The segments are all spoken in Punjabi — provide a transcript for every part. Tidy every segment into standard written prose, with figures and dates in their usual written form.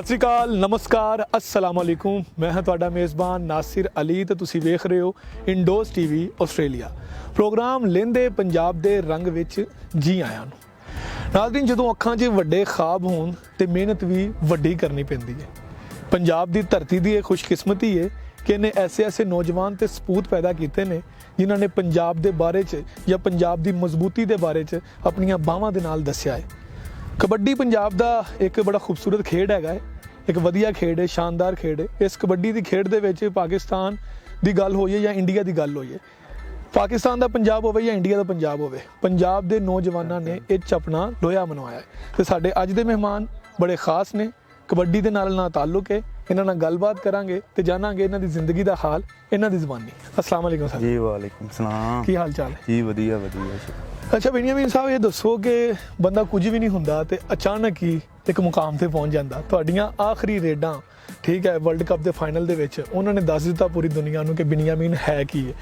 ਸਤਿ ਸ਼੍ਰੀ ਅਕਾਲ, ਨਮਸਕਾਰ, अस्सलाम वालेकुम। मैं ਹਾਂ ਤੁਹਾਡਾ ਮੇਜ਼ਬਾਨ ਨਾਸਿਰ ਅਲੀ ਤੇ ਤੁਸੀਂ ਵੇਖ ਰਹੇ ਹੋ ਇੰਡੋਜ਼ ਟੀਵੀ ਆਸਟ੍ਰੇਲੀਆ। ਪ੍ਰੋਗਰਾਮ ਲਹਿੰਦੇ ਪੰਜਾਬ ਦੇ ਰੰਗ ਵਿੱਚ ਜੀ ਆਇਆਂ ਨੂੰ। ਨਾਜ਼ਰੀਨ, ਜਦੋਂ ਅੱਖਾਂ 'ਚ ਵੱਡੇ ਖਾਬ ਹੋਣ ਤੇ ਮਿਹਨਤ ਵੀ ਵੱਡੀ ਕਰਨੀ ਪੈਂਦੀ ਹੈ। ਪੰਜਾਬ ਦੀ ਧਰਤੀ ਦੀ ਇਹ ਖੁਸ਼ਕਿਸਮਤੀ ਹੈ ਕਿ ਇਹਨੇ ਐਸੇ ਨੌਜਵਾਨ ਤੇ ਸਪੂਤ ਪੈਦਾ ਕੀਤੇ ਨੇ ਜਿਨ੍ਹਾਂ ਨੇ ਪੰਜਾਬ ਦੇ ਬਾਰੇ 'ਚ ਜਾਂ ਪੰਜਾਬ ਦੀ ਮਜ਼ਬੂਤੀ ਦੇ ਬਾਰੇ 'ਚ ਆਪਣੀਆਂ ਬਾਹਾਂ ਦੇ ਨਾਲ ਦੱਸਿਆ ਹੈ। ਕਬੱਡੀ ਪੰਜਾਬ ਦਾ ਇੱਕ ਬੜਾ ਖੂਬਸੂਰਤ ਖੇਡ ਹੈਗਾ ਹੈ, ਇੱਕ ਵਧੀਆ ਖੇਡ ਹੈ, ਸ਼ਾਨਦਾਰ ਖੇਡ ਹੈ। ਇਸ ਕਬੱਡੀ ਦੀ ਖੇਡ ਦੇ ਵਿੱਚ ਪਾਕਿਸਤਾਨ ਦੀ ਗੱਲ ਹੋਈ ਜਾਂ ਇੰਡੀਆ ਦੀ ਗੱਲ ਹੋਈ, ਪਾਕਿਸਤਾਨ ਦਾ ਪੰਜਾਬ ਹੋਵੇ ਜਾਂ ਇੰਡੀਆ ਦਾ ਪੰਜਾਬ ਹੋਵੇ, ਪੰਜਾਬ ਦੇ ਨੌਜਵਾਨਾਂ ਨੇ ਇਹ 'ਚ ਆਪਣਾ ਲੋਹਾ ਮਨਵਾਇਆ ਹੈ। ਤੇ ਸਾਡੇ ਅੱਜ ਦੇ ਮਹਿਮਾਨ ਬੜੇ ਖਾਸ ਨੇ, ਕਬੱਡੀ ਦੇ ਨਾਲ ਤਾਲੁਕ ਹੈ। ਇਹਨਾਂ ਨਾਲ ਗੱਲਬਾਤ ਕਰਾਂਗੇ ਤੇ ਜਾਣਾਂਗੇ ਇਹਨਾਂ ਦੀ ਜ਼ਿੰਦਗੀ ਦਾ ਹਾਲ, ਇਹਨਾਂ ਦੀ ਜ਼ੁਬਾਨੀ। अस्सलाम वालेकुम सर। जी वालेकुम सलाम। ਕੀ ਹਾਲ ਚਾਲ ਹੈ जी वधिया वधिया। ਅੱਛਾ ਬੈਨੀਆਮੀਨ ਸਾਹਿਬ, ਇਹ ਦੱਸੋ ਕਿ ਬੰਦਾ ਕੁਝ ਵੀ ਨਹੀਂ ਹੁੰਦਾ ਤੇ ਅਚਾਨਕ ਹੀ ਇੱਕ ਮੁਕਾਮ ਤੇ ਪਹੁੰਚ ਜਾਂਦਾ। ਤੁਹਾਡੀਆਂ ਆਖਰੀ ਰੇਡਾਂ, ਠੀਕ ਹੈ, ਵਰਲਡ ਕੱਪ ਦੇ ਫਾਈਨਲ ਦੇ ਵਿੱਚ ਉਹਨਾਂ ਨੇ ਦੱਸ ਦਿੱਤਾ ਪੂਰੀ ਦੁਨੀਆ ਨੂੰ ਕਿ ਬੈਨੀਆਮੀਨ ਹੈ ਕੀ ਹੈ।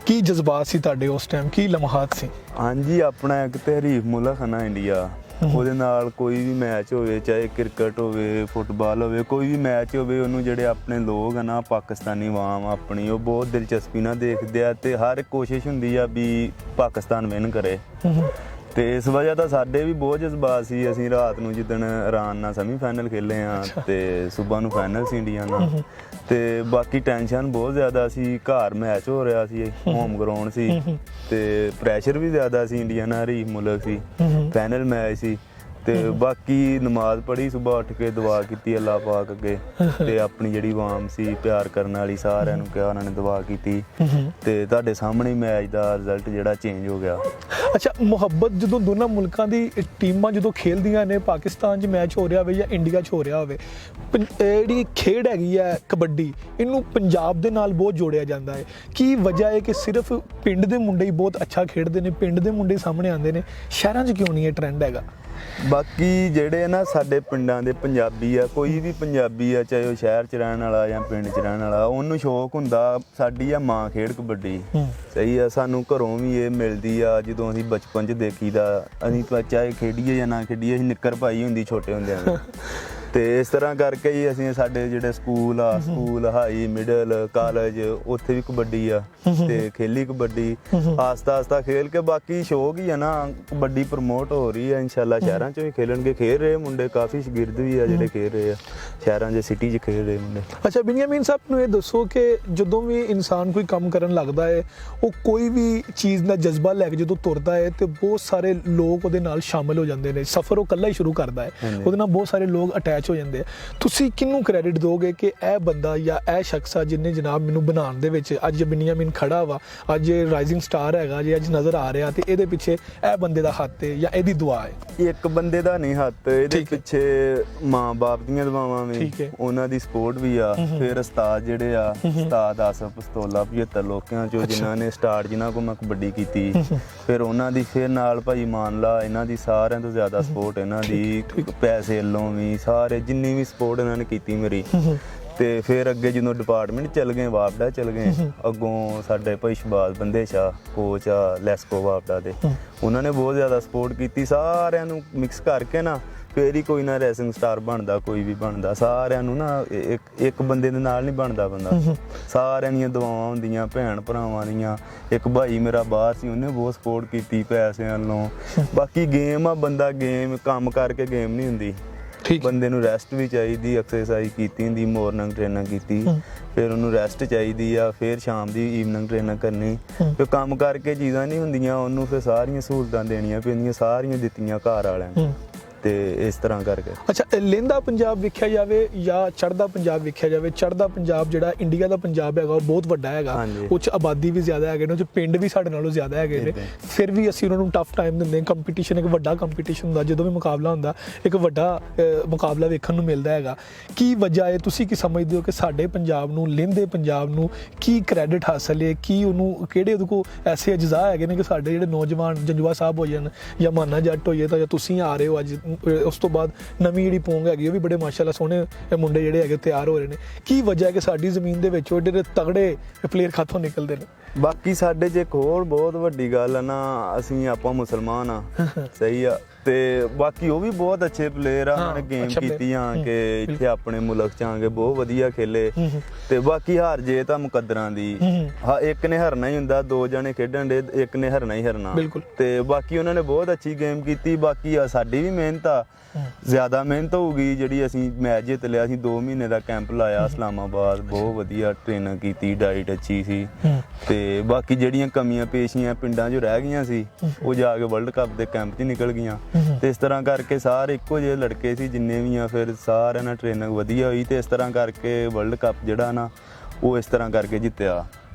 ਕੀ ਜਜ਼ਬਾਤ ਸੀ ਤੁਹਾਡੇ ਉਸ ਟਾਈਮ, ਕੀ ਲਮਹਾਤ ਸੀ? ਹਾਂਜੀ, ਆਪਣਾ ਇੱਕ ਤੇ ਹਰੀਫ ਮੁਲਕ ਹੈ ਨਾ ਇੰਡੀਆ, ਉਹਦੇ ਨਾਲ ਕੋਈ ਵੀ ਮੈਚ ਹੋਵੇ, ਚਾਹੇ ਕ੍ਰਿਕਟ ਹੋਵੇ, ਫੁੱਟਬਾਲ ਹੋਵੇ, ਕੋਈ ਵੀ ਮੈਚ ਹੋਵੇ, ਉਹਨੂੰ ਜਿਹੜੇ ਆਪਣੇ ਲੋਕ ਆ ਨਾ, ਪਾਕਿਸਤਾਨੀ ਆਵਾਮ ਆਪਣੀ, ਉਹ ਬਹੁਤ ਦਿਲਚਸਪੀ ਨਾਲ ਦੇਖਦੇ ਆ ਤੇ ਹਰ ਕੋਸ਼ਿਸ਼ ਹੁੰਦੀ ਆ ਵੀ ਪਾਕਿਸਤਾਨ ਵਿਨ ਕਰੇ। ਤੇ ਇਸ ਵਜ੍ਹਾ ਤਾਂ ਸਾਡੇ ਵੀ ਬਹੁਤ ਜਜ਼ਬਾਤ ਸੀ। ਅਸੀਂ ਰਾਤ ਨੂੰ ਜਿੱਦਣ ਇਰਾਨ ਨਾਲ ਸੈਮੀ ਫਾਈਨਲ ਖੇਲੇ ਆ ਤੇ ਸਵੇਰ ਨੂੰ ਫਾਈਨਲ ਸੀ ਇੰਡੀਆ ਨਾਲ। ਤੇ ਬਾਕੀ ਟੈਨਸ਼ਨ ਬਹੁਤ ਜ਼ਿਆਦਾ ਸੀ, ਘਰ ਮੈਚ ਹੋ ਰਿਹਾ ਸੀ, ਹੋਮ ਗਰਾਊਂਡ ਸੀ ਤੇ ਪ੍ਰੈਸ਼ਰ ਵੀ ਜ਼ਿਆਦਾ ਸੀ। ਇੰਡੀਆ ਨਾਲ ਹਰੀਫ ਮੁਲਕ ਸੀ, ਫਾਈਨਲ ਮੈਚ ਸੀ। ਤੇ ਬਾਕੀ ਨਮਾਜ਼ ਪੜ੍ਹੀ, ਸਵੇਰ ਉੱਠ ਕੇ ਦੁਆ ਕੀਤੀ ਅੱਲਾਹ ਪਾਕ ਅੱਗੇ, ਤੇ ਆਪਣੀ ਜਿਹੜੀ ਆਵਾਮ ਸੀ ਪਿਆਰ ਕਰਨ ਵਾਲੀ, ਸਾਰਿਆਂ ਨੂੰ ਕਿਹਾ, ਉਹਨਾਂ ਨੇ ਦੁਆ ਕੀਤੀ ਤੇ ਤੁਹਾਡੇ ਸਾਹਮਣੇ ਮੈਚ ਦਾ ਰਿਜ਼ਲਟ ਜਿਹੜਾ ਚੇਂਜ ਹੋ ਗਿਆ। ਅੱਛਾ, ਮੁਹੱਬਤ ਜਦੋਂ ਦੋਨਾਂ ਮੁਲਕਾਂ ਦੀ ਟੀਮਾਂ ਜਦੋਂ ਖੇਲਦੀਆਂ ਨੇ, ਪਾਕਿਸਤਾਨ 'ਚ ਮੈਚ ਹੋ ਰਿਹਾ ਹੋਵੇ ਜਾਂ ਇੰਡੀਆ 'ਚ ਹੋ ਰਿਹਾ ਹੋਵੇ, ਜਿਹੜੀ ਖੇਡ ਹੈਗੀ ਹੈ ਕਬੱਡੀ, ਇਹਨੂੰ ਪੰਜਾਬ ਦੇ ਨਾਲ ਬਹੁਤ ਜੋੜਿਆ ਜਾਂਦਾ ਹੈ। ਕੀ ਵਜ੍ਹਾ ਹੈ ਕਿ ਸਿਰਫ ਪਿੰਡ ਦੇ ਮੁੰਡੇ ਹੀ ਬਹੁਤ ਅੱਛਾ ਖੇਡਦੇ ਨੇ, ਪਿੰਡ ਦੇ ਮੁੰਡੇ ਸਾਹਮਣੇ ਆਉਂਦੇ ਨੇ, ਸ਼ਹਿਰਾਂ 'ਚ ਕਿਉਂ ਨਹੀਂ ਇਹ ਟਰੈਂਡ ਹੈਗਾ? ਬਾਕੀ ਜਿਹੜੇ ਨਾ ਸਾਡੇ ਪਿੰਡਾਂ ਦੇ ਪੰਜਾਬੀ ਆ, ਕੋਈ ਵੀ ਪੰਜਾਬੀ ਆ, ਚਾਹੇ ਉਹ ਸ਼ਹਿਰ 'ਚ ਰਹਿਣ ਵਾਲਾ ਜਾਂ ਪਿੰਡ 'ਚ ਰਹਿਣ ਵਾਲਾ, ਉਹਨੂੰ ਸ਼ੌਕ ਹੁੰਦਾ ਸਾਡੀ ਆ ਮਾਂ ਖੇਡ ਕਬੱਡੀ। ਸਹੀ ਆ, ਸਾਨੂੰ ਘਰੋਂ ਵੀ ਇਹ ਮਿਲਦੀ ਆ। ਜਦੋਂ ਅਸੀਂ ਬਚਪਨ 'ਚ ਦੇਖੀਦਾ, ਅਸੀਂ ਚਾਹੇ ਖੇਡੀਏ ਜਾਂ ਨਾ ਖੇਡੀਏ, ਅਸੀਂ ਨਿੱਕਰ ਪਾਈ ਹੁੰਦੀ ਛੋਟੇ ਹੁੰਦਿਆਂ ਨੇ। ਤੇ ਇਸ ਤਰ੍ਹਾਂ ਕਰਕੇ ਹੀ ਅਸੀਂ ਸਾਡੇ ਜਿਹੜੇ ਸਕੂਲ ਹਾਈ, ਮਿਡਲ, ਕਾਲਜ, ਉੱਥੇ ਵੀ ਕਬੱਡੀ ਆ ਤੇ ਖੇਲੀ ਕਬੱਡੀ। ਆਸਤਾ ਖੇਲ ਕੇ ਬਾਕੀ ਸ਼ੌਕ ਹੀ ਆ ਨਾ, ਕਬੱਡੀ ਪ੍ਰਮੋਟ ਹੋ ਰਹੀ ਹੈ। ਇਨਸ਼ਾਅੱਲਾ ਸ਼ਹਿਰਾਂ 'ਚ ਵੀ ਖੇਲਣਗੇ, ਖੇਡ ਰਹੇ ਮੁੰਡੇ, ਕਾਫੀ ਸ਼ਾਗਿਰਦ ਵੀ ਆ ਜਿਹੜੇ ਖੇਡ ਰਹੇ ਆ ਸ਼ਹਿਰਾਂ 'ਚ, ਸਿਟੀ 'ਚ ਖੇਡ ਰਹੇ ਮੁੰਡੇ। ਅੱਛਾ ਬੈਨੀਆਮੀਨ ਸਾਹਿਬ, ਨੂੰ ਇਹ ਦੱਸੋ ਕਿ ਜਦੋਂ ਵੀ ਇਨਸਾਨ ਕੋਈ ਕੰਮ ਕਰਨ ਲੱਗਦਾ ਹੈ, ਉਹ ਕੋਈ ਵੀ ਚੀਜ਼ ਦਾ ਜਜ਼ਬਾ ਲੈ ਕੇ ਜਦੋਂ ਤੁਰਦਾ ਹੈ ਤੇ ਬਹੁਤ ਸਾਰੇ ਲੋਕ ਉਹਦੇ ਨਾਲ ਸ਼ਾਮਿਲ ਹੋ ਜਾਂਦੇ ਨੇ। ਸਫ਼ਰ ਉਹ ਇਕੱਲਾ ਹੀ ਸ਼ੁਰੂ ਕਰਦਾ ਹੈ, ਉਹਦੇ ਨਾਲ ਬਹੁਤ ਸਾਰੇ ਲੋਕ ਅਟੈਚ ਹੋ ਜਾਂਦੇ ਆ। ਤੁਸੀਂ ਕਿਹਨੂੰ ਕ੍ਰੈਡਿਟ ਦੋਗੇ ਕਿ ਇਹ ਬੰਦਾ ਜਾਂ ਇਹ ਸ਼ਖਸ ਆ ਜਿਹਨੇ ਜਨਾਬ ਮੈਨੂੰ ਬਣਾਉਣ ਦੇ ਵਿੱਚ, ਅੱਜ ਬੈਨੀਆਮੀਨ ਖੜਾ ਵਾ, ਅੱਜ ਇਹ ਰਾਈਜ਼ਿੰਗ ਸਟਾਰ ਹੈਗਾ ਜੇ ਅੱਜ ਨਜ਼ਰ ਆ ਰਿਹਾ, ਤੇ ਇਹਦੇ ਪਿੱਛੇ ਇਹ ਬੰਦੇ ਦਾ ਹੱਥ ਹੈ ਜਾਂ ਇਹਦੀ ਦੁਆ ਹੈ? ਇੱਕ ਬੰਦੇ ਦਾ ਨਹੀਂ ਹੱਥ, ਇਹਦੇ ਪਿੱਛੇ ਮਾਂ-ਬਾਪ ਦੀਆਂ ਦੁਆਵਾਂ ਵੀ, ਉਹਨਾਂ ਦੀ ਸਪੋਰਟ ਵੀ ਆ। ਫਿਰ ਉਸਤਾਦ ਜਿਹੜੇ ਆ, ਉਸਤਾਦ ਆਸਫ ਪਸਤੌਲਾ 75 ਲੋਕਾਂ ਚੋਂ ਜਿਨ੍ਹਾਂ ਨੇ ਸਟਾਰਟ, ਜਿਨ੍ਹਾਂ ਕੋਲ ਮੈਂ ਕਬੱਡੀ ਕੀਤੀ, ਫਿਰ ਉਹਨਾਂ ਦੀ, ਫਿਰ ਨਾਲ ਭਾਈ ਮਾਨ ਲਾ, ਇਹਨਾਂ ਦੀ ਸਾਰਿਆਂ ਤੋਂ ਜ਼ਿਆਦਾ ਸਪੋਰਟ ਇਹਨਾਂ ਦੀ, ਪੈਸੇ ਵੱਲੋਂ ਵੀ, ਸਾਰੇ ਜਿੰਨੀ ਵੀ ਸਪੋਰਟ ਇਹਨਾਂ ਨੇ ਕੀਤੀ ਮੇਰੀ। ਤੇ ਫਿਰ ਅੱਗੇ ਜਦੋਂ ਡਿਪਾਰਟਮੈਂਟ ਚਲ ਗਏ, ਵਾਪਡਾ ਚਲ ਗਏ, ਅੱਗੋਂ ਸਾਡੇ ਭਾਈ ਸ਼ਬਾਜ਼ ਬੰਦੇ ਸ਼ਾਹ ਕੋਚ ਆ ਲੈਸਕੋ ਵਾਪਡਾ ਦੇ, ਉਹਨਾਂ ਨੇ ਬਹੁਤ ਜ਼ਿਆਦਾ ਸਪੋਰਟ ਕੀਤੀ। ਸਾਰਿਆਂ ਨੂੰ ਮਿਕਸ ਕਰਕੇ ਨਾ ਫਿਰ ਹੀ ਕੋਈ ਨਾ ਰੈਸਿੰਗ ਸਟਾਰ ਬਣਦਾ, ਕੋਈ ਵੀ ਬਣਦਾ। ਸਾਰਿਆਂ ਨੂੰ ਨਾ ਇੱਕ ਬੰਦੇ ਦੇ ਨਾਲ ਨਹੀਂ ਬਣਦਾ ਬੰਦਾ, ਸਾਰਿਆਂ ਦੀਆਂ ਦੁਆਵਾਂ ਹੁੰਦੀਆਂ, ਭੈਣ ਭਰਾਵਾਂ ਦੀਆਂ। ਇੱਕ ਭਾਈ ਮੇਰਾ ਬਾਹਰ ਸੀ, ਉਹਨੇ ਬਹੁਤ ਸਪੋਰਟ ਕੀਤੀ ਪੈਸਿਆਂ ਵੱਲੋਂ। ਬਾਕੀ ਗੇਮ ਆ, ਬੰਦਾ ਗੇਮ ਕੰਮ ਕਰਕੇ ਗੇਮ ਨਹੀਂ ਹੁੰਦੀ, ਬੰਦੇ ਨੂੰ ਰੈਸਟ ਵੀ ਚਾਹੀਦੀ। ਐਕਸਰਸਾਈਜ਼ ਕੀਤੀ ਹੁੰਦੀ, ਮੋਰਨਿੰਗ ਟ੍ਰੇਨਿੰਗ ਕੀਤੀ, ਫਿਰ ਉਹਨੂੰ ਰੈਸਟ ਚਾਹੀਦੀ ਆ, ਫਿਰ ਸ਼ਾਮ ਦੀ ਈਵਨਿੰਗ ਟ੍ਰੇਨਿੰਗ ਕਰਨੀ। ਫਿਰ ਕੰਮ ਕਰਕੇ ਚੀਜ਼ਾਂ ਨਹੀਂ ਹੁੰਦੀਆਂ, ਉਹਨੂੰ ਫਿਰ ਸਾਰੀਆਂ ਸਹੂਲਤਾਂ ਦੇਣੀਆਂ ਪੈਂਦੀਆਂ, ਸਾਰੀਆਂ ਦਿੱਤੀਆਂ ਘਰ ਵਾਲਿਆਂ ਨੇ। ਤੇ ਇਸ ਤਰ੍ਹਾਂ ਕਰਕੇ। ਅੱਛਾ, ਲਹਿੰਦਾ ਪੰਜਾਬ ਵੇਖਿਆ ਜਾਵੇ ਜਾਂ ਚੜ੍ਹਦਾ ਪੰਜਾਬ ਵੇਖਿਆ ਜਾਵੇ, ਚੜ੍ਹਦਾ ਪੰਜਾਬ ਜਿਹੜਾ ਇੰਡੀਆ ਦਾ ਪੰਜਾਬ ਹੈਗਾ ਉਹ ਬਹੁਤ ਵੱਡਾ ਹੈਗਾ, ਉਹ 'ਚ ਆਬਾਦੀ ਵੀ ਜ਼ਿਆਦਾ ਹੈਗੇ ਨੇ, ਉਹ 'ਚ ਪਿੰਡ ਵੀ ਸਾਡੇ ਨਾਲੋਂ ਜ਼ਿਆਦਾ ਹੈਗੇ ਨੇ। ਫਿਰ ਵੀ ਅਸੀਂ ਉਹਨਾਂ ਨੂੰ ਟਫ ਟਾਈਮ ਦਿੰਦੇ ਹਾਂ। ਕੰਪੀਟੀਸ਼ਨ ਇੱਕ ਵੱਡਾ ਕੰਪੀਟੀਸ਼ਨ ਹੁੰਦਾ, ਜਦੋਂ ਵੀ ਮੁਕਾਬਲਾ ਹੁੰਦਾ ਇੱਕ ਵੱਡਾ ਮੁਕਾਬਲਾ ਵੇਖਣ ਨੂੰ ਮਿਲਦਾ ਹੈਗਾ। ਕੀ ਵਜ੍ਹਾ ਹੈ, ਤੁਸੀਂ ਕੀ ਸਮਝਦੇ ਹੋ ਕਿ ਸਾਡੇ ਪੰਜਾਬ ਨੂੰ, ਲਹਿੰਦੇ ਪੰਜਾਬ ਨੂੰ ਕੀ ਕ੍ਰੈਡਿਟ ਹਾਸਲ ਹੈ? ਕੀ ਉਹਨੂੰ, ਕਿਹੜੇ ਉਹਦੇ ਕੋਲ ਐਸੇ ਅਜਜ਼ਾ ਹੈਗੇ ਨੇ ਕਿ ਸਾਡੇ ਜਿਹੜੇ ਨੌਜਵਾਨ ਜੰਜੂਆ ਸਾਹਿਬ ਹੋ ਜਾਣ ਜਾਂ ਮਾਨਾ ਜੱਟ ਹੋਈਏ, ਤਾਂ ਜਾਂ ਤੁਸੀਂ ਆ ਰਹੇ ਹੋ ਅੱਜ, ਉਸ ਤੋਂ ਬਾਅਦ ਨਵੀਂ ਜਿਹੜੀ ਪੋਂਗ ਹੈਗੀ ਉਹ ਵੀ ਬੜੇ ਮਾਸ਼ਾਅੱਲਾ ਸੋਹਣੇ ਮੁੰਡੇ ਜਿਹੜੇ ਹੈਗੇ ਤਿਆਰ ਹੋ ਰਹੇ ਨੇ, ਕੀ ਵਜ੍ਹਾ ਹੈ ਕਿ ਸਾਡੀ ਜ਼ਮੀਨ ਦੇ ਵਿੱਚ ਉਹ ਜਿਹੜੇ ਤਗੜੇ ਪਲੇਅਰ ਖਾਤੋਂ ਨਿਕਲਦੇ ਨੇ? ਬਾਕੀ ਸਾਡੇ 'ਚ ਇੱਕ ਹੋਰ ਬਹੁਤ ਵੱਡੀ ਗੱਲ ਆ ਨਾ, ਅਸੀਂ ਆਪਾਂ ਮੁਸਲਮਾਨ ਆ, ਸਹੀ ਆ, ਤੇ ਬਾਕੀ ਉਹ ਵੀ ਬਹੁਤ ਅੱਛੇ ਪਲੇਅਰ ਆ, ਉਹਨਾਂ ਨੇ ਗੇਮ ਕੀਤੀ ਆ ਕਿ ਇੱਥੇ ਆਪਣੇ ਮੁਲਕ ਚ ਆ ਕੇ ਬਹੁਤ ਵਧੀਆ ਖੇਲੇ। ਤੇ ਬਾਕੀ ਹਾਰ ਜੇ ਤਾਂ ਮੁਕੱਦਰਾਂ ਦੀ, ਇੱਕ ਨੇ ਹਰਨਾ ਹੀ ਹੁੰਦਾ, 2 ਜਣੇ ਖੇਡਣ ਦੇ, ਇੱਕ ਨੇ ਹਰਨਾ ਹੀ ਹਰਨਾ। ਤੇ ਬਾਕੀ ਉਹਨਾਂ ਨੇ ਬਹੁਤ ਅੱਛੀ ਗੇਮ ਕੀਤੀ। ਬਾਕੀ ਸਾਡੀ ਵੀ ਮਿਹਨਤ ਆ, ਜ਼ਿਆਦਾ ਮਿਹਨਤ ਹੋਊਗੀ ਜਿਹੜੀ ਅਸੀਂ ਮੈਚ ਜਿੱਤ ਲਿਆ। ਅਸੀਂ 2 ਮਹੀਨੇ ਦਾ ਕੈਂਪ ਲਾਇਆ ਇਸਲਾਮਾਬਾਦ, ਬਹੁਤ ਵਧੀਆ ਟ੍ਰੇਨਿੰਗ ਕੀਤੀ, ਡਾਈਟ ਅੱਛੀ ਸੀ। ਤੇ ਬਾਕੀ ਜਿਹੜੀਆਂ ਕਮੀਆਂ ਪੇਸ਼ੀਆਂ ਪਿੰਡਾਂ 'ਚ ਰਹਿ ਗਈਆਂ ਸੀ ਉਹ ਜਾ ਕੇ ਵਰਲਡ ਕੱਪ ਦੇ ਕੈਂਪ 'ਚ ਨਿਕਲ ਗਈਆਂ। ਤੇ ਇਸ ਤਰ੍ਹਾਂ ਕਰਕੇ ਸਾਰੇ ਇੱਕੋ ਜਿਹੇ ਲੜਕੇ ਸੀ ਜਿੰਨੇ ਵੀ ਆ, ਫਿਰ ਸਾਰਿਆਂ ਨਾਲ ਟ੍ਰੇਨਿੰਗ ਵਧੀਆ ਹੋਈ ਤੇ ਇਸ ਤਰ੍ਹਾਂ ਕਰਕੇ ਵਰਲਡ ਕੱਪ ਜਿਹੜਾ ਨਾ ਉਹ ਇਸ ਤਰ੍ਹਾਂ ਕਰਕੇ ਜਿੱਤਿਆ।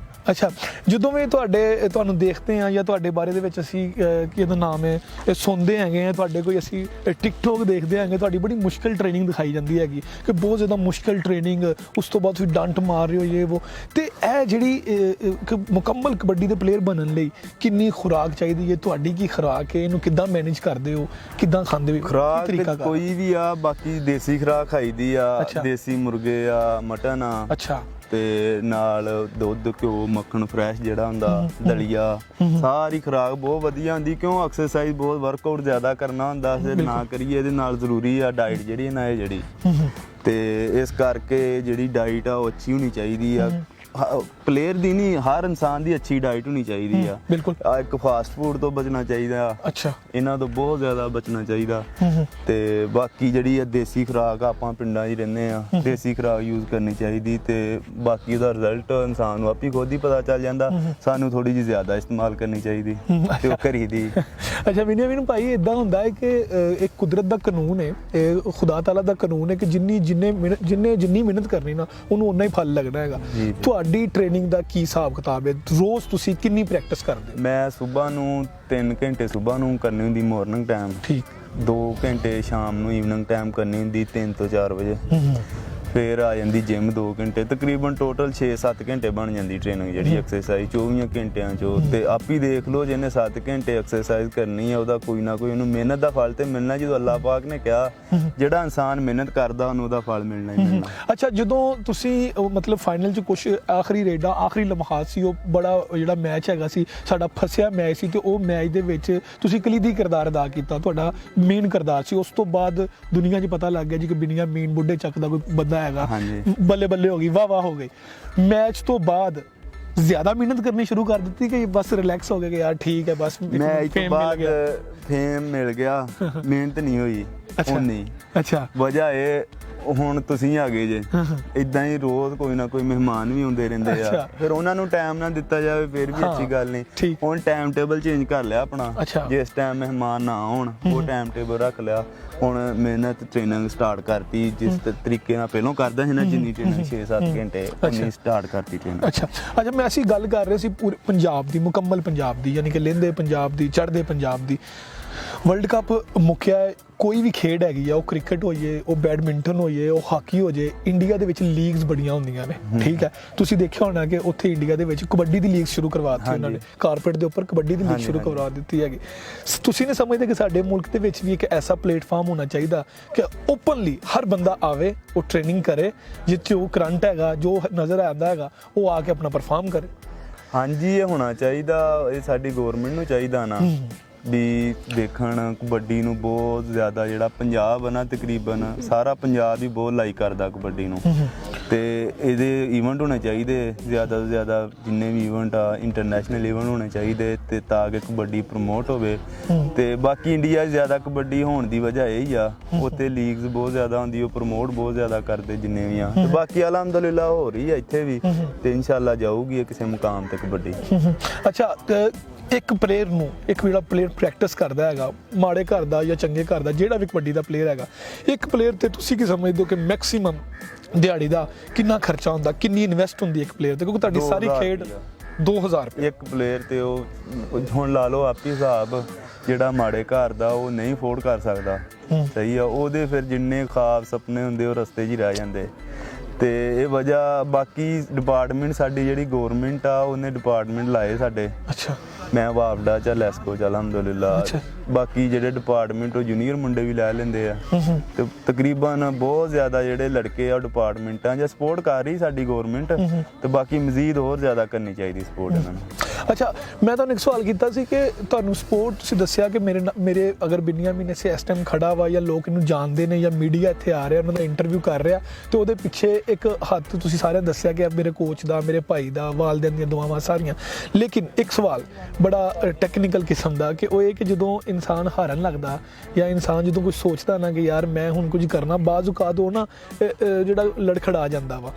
ਅੱਛਾ, ਜਦੋਂ ਵੀ ਤੁਹਾਨੂੰ ਦੇਖਦੇ ਹਾਂ ਜਾਂ ਤੁਹਾਡੇ ਬਾਰੇ ਦੇ ਵਿੱਚ ਅਸੀਂ ਕੀ ਇਹਦਾ ਨਾਮ ਹੈ ਇਹ ਸੁਣਦੇ ਹੈਗੇ ਆ, ਤੁਹਾਡੇ ਕੋਈ ਅਸੀਂ ਟਿਕਟੋਕ ਦੇਖਦੇ ਹੈਗੇ, ਤੁਹਾਡੀ ਬੜੀ ਮੁਸ਼ਕਿਲ ਟ੍ਰੇਨਿੰਗ ਦਿਖਾਈ ਜਾਂਦੀ ਹੈਗੀ ਕਿ ਬਹੁਤ ਜ਼ਿਆਦਾ ਮੁਸ਼ਕਿਲ ਟ੍ਰੇਨਿੰਗ, ਉਸ ਤੋਂ ਬਾਅਦ ਤੁਸੀਂ ਡੰਟ ਮਾਰ ਰਹੇ ਹੋ ਇਹ ਉਹ। ਤੇ ਇਹ ਜਿਹੜੀ ਇੱਕ ਮੁਕੰਮਲ ਕਬੱਡੀ ਦੇ ਪਲੇਅਰ ਬਣਨ ਲਈ ਕਿੰਨੀ ਖੁਰਾਕ ਚਾਹੀਦੀ ਹੈ? ਤੁਹਾਡੀ ਕੀ ਖੁਰਾਕ ਹੈ? ਇਹਨੂੰ ਕਿੱਦਾਂ ਮੈਨੇਜ ਕਰਦੇ ਹੋ? ਕਿੱਦਾਂ ਖਾਂਦੇ ਹੋ? ਖੁਰਾਕ ਕੋਈ ਵੀ ਆ, ਬਾਕੀ ਦੇਸੀ ਖੁਰਾਕ ਖਾਈਦੀ ਆ, ਦੇਸੀ ਮੁਰਗੇ ਆ, ਮਟਨ ਆ। ਅੱਛਾ। ਤੇ ਨਾਲ ਦੁੱਧ, ਘਿਓ, ਮੱਖਣ ਫਰੈਸ਼ ਜਿਹੜਾ ਹੁੰਦਾ, ਦਲੀਆ, ਸਾਰੀ ਖੁਰਾਕ ਬਹੁਤ ਵਧੀਆ ਹੁੰਦੀ। ਕਿਉਂ ਐਕਸਰਸਾਈਜ਼ ਬਹੁਤ ਵਰਕਆਊਟ ਜ਼ਿਆਦਾ ਕਰਨਾ ਹੁੰਦਾ, ਫਿਰ ਨਾ ਕਰੀਏ ਇਹਦੇ ਨਾਲ ਜ਼ਰੂਰੀ ਆ ਡਾਈਟ ਜਿਹੜੀ ਨਾ ਇਹ ਜਿਹੜੀ। ਤੇ ਇਸ ਕਰਕੇ ਜਿਹੜੀ ਡਾਈਟ ਆ ਉਹ ਅੱਛੀ ਹੋਣੀ ਚਾਹੀਦੀ ਆ, ਪਲੇਅਰ ਦੀ ਨਹੀਂ, ਹਰ ਇਨਸਾਨ ਦੀ ਅੱਛੀ ਡਾਈਟ ਹੋਣੀ ਚਾਹੀਦੀ ਆ। ਬਿਲਕੁਲ। ਇੱਕ ਫਾਸਟ ਫੂਡ ਤੋਂ ਬਚਣਾ ਚਾਹੀਦਾ। ਅੱਛਾ। ਇਹਨਾਂ ਤੋਂ ਬਹੁਤ ਜ਼ਿਆਦਾ ਬਚਣਾ ਚਾਹੀਦਾ। ਤੇ ਬਾਕੀ ਜਿਹੜੀ ਆ ਦੇਸੀ ਖੁਰਾਕ, ਆਪਾਂ ਪਿੰਡਾਂ 'ਚ ਰਹਿੰਦੇ ਆ, ਦੇਸੀ ਖੁਰਾਕ ਯੂਜ਼ ਕਰਨੀ ਚਾਹੀਦੀ। ਤੇ ਬਾਕੀ ਉਹਦਾ ਰਿਜ਼ਲਟ ਇਨਸਾਨ ਨੂੰ ਆਪੀ ਖੁਦ ਹੀ ਪਤਾ ਚੱਲ ਜਾਂਦਾ। ਸਾਨੂੰ ਥੋੜੀ ਜਿਹੀ ਜ਼ਿਆਦਾ ਇਸਤੇਮਾਲ ਕਰਨੀ ਚਾਹੀਦੀ ਤੇ ਉਹ ਕਰੀ ਦੀ। ਅੱਛਾ ਮੈਨੂੰ ਭਾਈ ਇਦਾਂ ਹੁੰਦਾ ਹੈ ਕਿ ਇੱਕ ਕੁਦਰਤ ਦਾ ਕਾਨੂੰਨ ਹੈ, ਇਹ ਖੁਦਾ ਤਾਲਾ ਦਾ ਕਾਨੂੰਨ ਹੈ ਕਿ ਜਿੰਨੀ ਮਿਹਨਤ ਕਰਨੀ ਨਾ ਉਹਨੂੰ ਉਨਾ ਹੀ ਫਲ ਲੱਗਣਾ ਹੈਗਾ। ਤੁਹਾਡੀ ਟ੍ਰੇਨਿੰਗ ਦਾ ਕੀ ਹਿਸਾਬ ਕਿਤਾਬ ਹੈ? ਰੋਜ਼ ਤੁਸੀਂ ਕਿੰਨੀ ਪ੍ਰੈਕਟਿਸ ਕਰਦੇ? ਮੈਂ ਸਵੇਰ ਨੂੰ 3 ਘੰਟੇ ਸਵੇਰ ਨੂੰ ਕਰਨੀ ਹੁੰਦੀ ਮਾਰਨਿੰਗ ਟਾਈਮ। ਠੀਕ। 2 ਘੰਟੇ ਸ਼ਾਮ ਨੂੰ ਈਵਨਿੰਗ ਟਾਈਮ ਕਰਨੀ ਹੁੰਦੀ 3 ਤੋਂ 4 ਵਜੇ। ਫਿਰ ਆ ਜਾਂਦੀ ਜਿਮ 2 ਘੰਟੇ, ਤਕਰੀਬਨ ਟੋਟਲ 6-7 ਘੰਟੇ ਬਣ ਜਾਂਦੀ ਟ੍ਰੇਨਿੰਗ ਜਿਹੜੀ ਐਕਸਰਸਾਈਜ਼ 24 ਘੰਟਿਆਂ 'ਚੋਂ। ਤੇ ਆਪ ਹੀ ਦੇਖ ਲਓ ਜਿਹਨੇ 7 ਘੰਟੇ ਐਕਸਰਸਾਈਜ਼ ਕਰਨੀ ਹੈ ਉਹਦਾ ਕੋਈ ਨਾ ਕੋਈ ਉਹਨੂੰ ਮਿਹਨਤ ਦਾ ਫਲ ਤੇ ਮਿਲਣਾ। ਜਦੋਂ ਅੱਲਾਹ ਪਾਕ ਨੇ ਕਿਹਾ ਜਿਹੜਾ ਇਨਸਾਨ ਮਿਹਨਤ ਕਰਦਾ ਉਹਨੂੰ ਉਹਦਾ ਫਲ ਮਿਲਣਾ ਹੀ ਮਿਲਣਾ। ਅੱਛਾ, ਜਦੋਂ ਤੁਸੀਂ ਮਤਲਬ ਫਾਈਨਲ 'ਚ ਕੁਛ ਆਖਰੀ ਰੇਡਾਂ, ਆਖਰੀ ਲਮਹਾਤ ਸੀ, ਉਹ ਬੜਾ ਜਿਹੜਾ ਮੈਚ ਹੈਗਾ ਸੀ ਸਾਡਾ ਫਸਿਆ ਮੈਚ ਸੀ, ਤੇ ਉਹ ਮੈਚ ਦੇ ਵਿੱਚ ਤੁਸੀਂ ਕਲੀਦੀ ਕਿਰਦਾਰ ਅਦਾ ਕੀਤਾ, ਤੁਹਾਡਾ ਮੇਨ ਕਿਰਦਾਰ ਸੀ। ਉਸ ਤੋਂ ਬਾਅਦ ਦੁਨੀਆ 'ਚ ਪਤਾ ਲੱਗ ਗਿਆ ਜੀ ਕਿ ਬਿਨੀਆ ਮੀਨ ਬੁੱਢੇ ਚੱਕ ਦਾ ਕੋਈ ਬੰਦਾ ਹੈਗਾ। ਬੱਲੇ ਬੱਲੇ ਹੋ ਗਈ, ਵਾਹ ਵਾਹ ਹੋ ਗਈ। ਮੈਚ ਤੋਂ ਬਾਅਦ ਜ਼ਿਆਦਾ ਮਿਹਨਤ ਕਰਨੀ ਸ਼ੁਰੂ ਕਰ ਦਿੱਤੀ ਕਿ ਬਸ ਰਿਲੈਕਸ ਹੋ ਗਏ ਕਿ ਯਾਰ ਠੀਕ ਹੈ ਬਸ ਮੈਚ ਤੋਂ ਬਾਅਦ ਫੇਮ ਮਿਲ ਗਿਆ, ਮਿਹਨਤ ਨਹੀਂ ਹੋਈ ਉਨੀ? ਅੱਛਾ। ਵਜ੍ਹਾ ਇਹ ਹੁਣ ਤੁਸੀਂ ਆ ਗਏ ਜੇ, ਇਦਾਂ ਹੀ ਰੋਜ਼ ਕੋਈ ਨਾ ਕੋਈ ਮਹਿਮਾਨ ਵੀ ਆਉਂਦੇ ਰਹਿੰਦੇ ਆ, ਫਿਰ ਉਹਨਾਂ ਨੂੰ ਟਾਈਮ ਨਾ ਦਿੱਤਾ ਜਾਵੇ ਫਿਰ ਵੀ ਅੱਛੀ ਗੱਲ ਨਹੀਂ। ਹੁਣ ਟਾਈਮ ਟੇਬਲ ਚੇਂਜ ਕਰ ਲਿਆ ਆਪਣਾ, ਜਿਸ ਟਾਈਮ ਮਹਿਮਾਨ ਨਾ ਆਉਣ ਉਹ ਟਾਈਮ ਟੇਬਲ ਰੱਖ ਲਿਆ। ਹੁਣ ਮਿਹਨਤ ਟ੍ਰੇਨਿੰਗ ਸਟਾਰਟ ਕਰਤੀ ਜਿਸ ਤਰੀਕੇ ਨਾਲ ਪਹਿਲਾਂ ਕਰਦਾ ਸੀ ਨਾ, ਜਿੰਨੀ ਟ੍ਰੇਨਿੰਗ 6-7 ਘੰਟੇ ਉਨੀ ਸਟਾਰਟ ਕਰਤੀ ਟ੍ਰੇਨਿੰਗ। ਅੱਛਾ ਮੈਂ ਅਸੀਂ ਗੱਲ ਕਰ ਰਹੇ ਸੀ ਪੂਰੇ ਪੰਜਾਬ ਦੀ, ਮੁਕੰਮਲ ਪੰਜਾਬ ਦੀ, ਯਾਨੀ ਕਿ ਲਹਿੰਦੇ ਪੰਜਾਬ ਦੀ, ਚੜ੍ਹਦੇ ਪੰਜਾਬ ਦੀ। ਵਰਲਡ ਕੱਪ ਮੁੱਕਿਆ, ਕੋਈ ਵੀ ਖੇਡ ਹੈਗੀ ਆ, ਉਹ ਕ੍ਰਿਕਟ ਹੋਈਏ, ਉਹ ਬੈਡਮਿੰਟਨ ਹੋਈਏ, ਉਹ ਹਾਕੀ ਹੋ ਜੇ, ਇੰਡੀਆ ਦੇ ਵਿੱਚ ਲੀਗਸ ਬੜੀਆਂ ਹੁੰਦੀਆਂ ਨੇ। ਠੀਕ ਹੈ, ਤੁਸੀਂ ਦੇਖਿਆ ਹੋਣਾ ਕਿ ਉੱਥੇ ਇੰਡੀਆ ਦੇ ਵਿੱਚ ਕਬੱਡੀ ਦੀ ਲੀਗ ਸ਼ੁਰੂ ਕਰਵਾ ਦਿੱਤੀ ਉਹਨਾਂ ਨੇ, ਕਾਰਪੇਟ ਦੇ ਉੱਪਰ ਕਬੱਡੀ ਦੀ ਲੀਗ ਸ਼ੁਰੂ ਕਰਵਾ ਦਿੱਤੀ ਹੈਗੀ। ਤੁਸੀਂ ਨਹੀਂ ਸਮਝਦੇ ਕਿ ਸਾਡੇ ਮੁਲਕ ਦੇ ਵਿੱਚ ਵੀ ਇੱਕ ਐਸਾ ਪਲੇਟਫਾਰਮ ਹੋਣਾ ਚਾਹੀਦਾ ਕਿ ਓਪਨਲੀ ਹਰ ਬੰਦਾ ਆਵੇ, ਉਹ ਟ੍ਰੇਨਿੰਗ ਕਰੇ, ਜਿੱਥੇ ਉਹ ਕਰੰਟ ਹੈਗਾ, ਜੋ ਨਜ਼ਰ ਆਉਂਦਾ ਹੈਗਾ, ਉਹ ਆ ਕੇ ਆਪਣਾ ਪਰਫਾਰਮ ਕਰੇ? ਹਾਂਜੀ, ਇਹ ਹੋਣਾ ਚਾਹੀਦਾ। ਇਹ ਸਾਡੀ ਗੌਰਮੈਂਟ ਨੂੰ ਚਾਹੀਦਾ ਨਾ ਵੀ ਦੇਖਣ ਕਬੱਡੀ ਨੂੰ ਬਹੁਤ ਜ਼ਿਆਦਾ। ਜਿਹੜਾ ਪੰਜਾਬ ਹੈ ਨਾ, ਤਕਰੀਬਨ ਸਾਰਾ ਪੰਜਾਬ ਹੀ ਬਹੁਤ ਲਾਈਕ ਕਰਦਾ ਕਬੱਡੀ ਨੂੰ। ਤੇ ਇਹਦੇ ਈਵੈਂਟ ਹੋਣੇ ਚਾਹੀਦੇ ਜ਼ਿਆਦਾ ਤੋਂ ਜ਼ਿਆਦਾ, ਜਿੰਨੇ ਵੀ ਈਵੈਂਟ ਆ ਇੰਟਰਨੈਸ਼ਨਲ ਈਵੈਂਟ ਹੋਣੇ ਚਾਹੀਦੇ, ਤੇ ਤਾਂ ਕਿ ਕਬੱਡੀ ਪ੍ਰਮੋਟ ਹੋਵੇ। ਤੇ ਬਾਕੀ ਇੰਡੀਆ 'ਚ ਜ਼ਿਆਦਾ ਕਬੱਡੀ ਹੋਣ ਦੀ ਵਜ੍ਹਾ ਇਹ ਹੀ ਆ, ਉੱਥੇ ਲੀਗਸ ਬਹੁਤ ਜ਼ਿਆਦਾ ਹੁੰਦੀ, ਉਹ ਪ੍ਰਮੋਟ ਬਹੁਤ ਜ਼ਿਆਦਾ ਕਰਦੇ ਜਿੰਨੇ ਵੀ ਆ। ਤੇ ਬਾਕੀ ਅਲਹਮਦੁਲਿਲਾ ਹੋ ਰਹੀ ਆ ਇੱਥੇ ਵੀ, ਤੇ ਇਨਸ਼ਾਅੱਲਾ ਜਾਊਗੀ ਕਿਸੇ ਮੁਕਾਮ ਤੇ ਕਬੱਡੀ। ਅੱਛਾ, ਇੱਕ ਪਲੇਅਰ ਨੂੰ, ਇੱਕ ਜਿਹੜਾ ਪਲੇਅਰ ਪ੍ਰੈਕਟਿਸ ਕਰਦਾ ਹੈਗਾ, ਮਾੜੇ ਘਰ ਦਾ ਜਾਂ ਚੰਗੇ ਘਰ ਦਾ, ਜਿਹੜਾ ਵੀ ਕਬੱਡੀ ਦਾ ਪਲੇਅਰ ਹੈਗਾ, ਇੱਕ ਪਲੇਅਰ ਤੇ ਤੁਸੀਂ ਕੀ ਸਮਝਦੇ ਹੋ ਕਿ ਮੈਕਸਿਮਮ ਦਿਹਾੜੀ ਦਾ ਕਿੰਨਾ ਖਰਚਾ ਹੁੰਦਾ, ਕਿੰਨੀ ਇਨਵੈਸਟ ਹੁੰਦੀ ਇੱਕ ਪਲੇਅਰ ਤੇ? ਕਿਉਂਕਿ ਤੁਹਾਡੀ ਸਾਰੀ ਖੇਡ 2000 ਰੁਪਏ ਇੱਕ ਪਲੇਅਰ ਤੇ। ਉਹ ਹੁਣ ਲਾ ਲਓ ਆਪੀ ਹਿਸਾਬ, ਜਿਹੜਾ ਮਾੜੇ ਘਰ ਦਾ ਉਹ ਨਹੀਂ ਅਫੋਰਡ ਕਰ ਸਕਦਾ, ਸਹੀ ਆ, ਉਹਦੇ ਫਿਰ ਜਿੰਨੇ ਖਾਬ ਸੁਪਨੇ ਹੁੰਦੇ ਉਹ ਰਸਤੇ 'ਚ ਹੀ ਰਹਿ ਜਾਂਦੇ। ਤੇ ਇਹ ਵਜ੍ਹਾ, ਬਾਕੀ ਡਿਪਾਰਟਮੈਂਟ ਸਾਡੀ ਜਿਹੜੀ ਗੌਰਮੈਂਟ ਆ ਉਹਨੇ ਡਿਪਾਰਟਮੈਂਟ ਲਾਏ ਸਾਡੇ। ਅੱਛਾ। ਮੈਂ ਵਾਪਡਾ ਚ ਲੈਸਕੋ ਚ ਅਲਹਮਦੁਲਿਲਾ। ਬਾਕੀ ਜਿਹੜੇ ਡਿਪਾਰਟਮੈਂਟ ਉਹ ਜੂਨੀਅਰ ਮੁੰਡੇ ਵੀ ਲੈ ਲੈਂਦੇ ਆ, ਤੇ ਤਕਰੀਬਨ ਬਹੁਤ ਜ਼ਿਆਦਾ ਜਿਹੜੇ ਲੜਕੇ ਆ ਡਿਪਾਰਟਮੈਂਟਾਂ ਜਾਂ ਸਪੋਰਟ ਕਰ ਰਹੀ ਸਾਡੀ ਗੌਰਮੈਂਟ, ਤੇ ਬਾਕੀ ਮਜ਼ੀਦ ਹੋਰ ਜ਼ਿਆਦਾ ਕਰਨੀ ਚਾਹੀਦੀ ਸਪੋਰਟ ਇਹਨਾਂ ਨੂੰ। ਅੱਛਾ, ਮੈਂ ਤੁਹਾਨੂੰ ਇੱਕ ਸਵਾਲ ਕੀਤਾ ਸੀ ਕਿ ਤੁਹਾਨੂੰ ਸਪੋਰਟ ਤੁਸੀਂ ਦੱਸਿਆ ਕਿ ਮੇਰੇ ਅਗਰ ਬਿਨਿਆਮਿਨ ਇਸੇ ਇਸ ਟਾਈਮ ਖੜਾ ਵਾ ਜਾਂ ਲੋਕ ਇਹਨੂੰ ਜਾਣਦੇ ਨੇ ਜਾਂ ਮੀਡੀਆ ਇੱਥੇ ਆ ਰਿਹਾ ਉਹਨਾਂ ਦਾ ਇੰਟਰਵਿਊ ਕਰ ਰਿਹਾ ਤੇ ਉਹਦੇ ਪਿੱਛੇ ਇੱਕ ਹੱਥ ਤੁਸੀਂ ਸਾਰਿਆਂ ਦੱਸਿਆ ਕਿ ਮੇਰੇ ਕੋਚ ਦਾ, ਮੇਰੇ ਭਾਈ ਦਾ, ਵਾਲਦਿਆਂ ਦੀਆਂ ਦੁਆਵਾਂ ਸਾਰੀਆਂ। ਲੇਕਿਨ ਇੱਕ ਸਵਾਲ ਬੜਾ ਟੈਕਨੀਕਲ ਕਿਸਮ ਦਾ ਕਿ ਉਹ ਇਹ ਕਿ ਜਦੋਂ ਇਨਸਾਨ ਹਾਰਨ ਲੱਗਦਾ ਜਾਂ ਇਨਸਾਨ ਜਦੋਂ ਕੁਝ ਸੋਚਦਾ ਨਾ ਕਿ ਯਾਰ ਮੈਂ ਹੁਣ ਕੁਝ ਕਰਨਾ, ਬਾਜ਼ ਔਕਾਤ ਉਹ ਨਾ ਜਿਹੜਾ ਲੜਖੜਾ ਜਾਂਦਾ ਵਾ,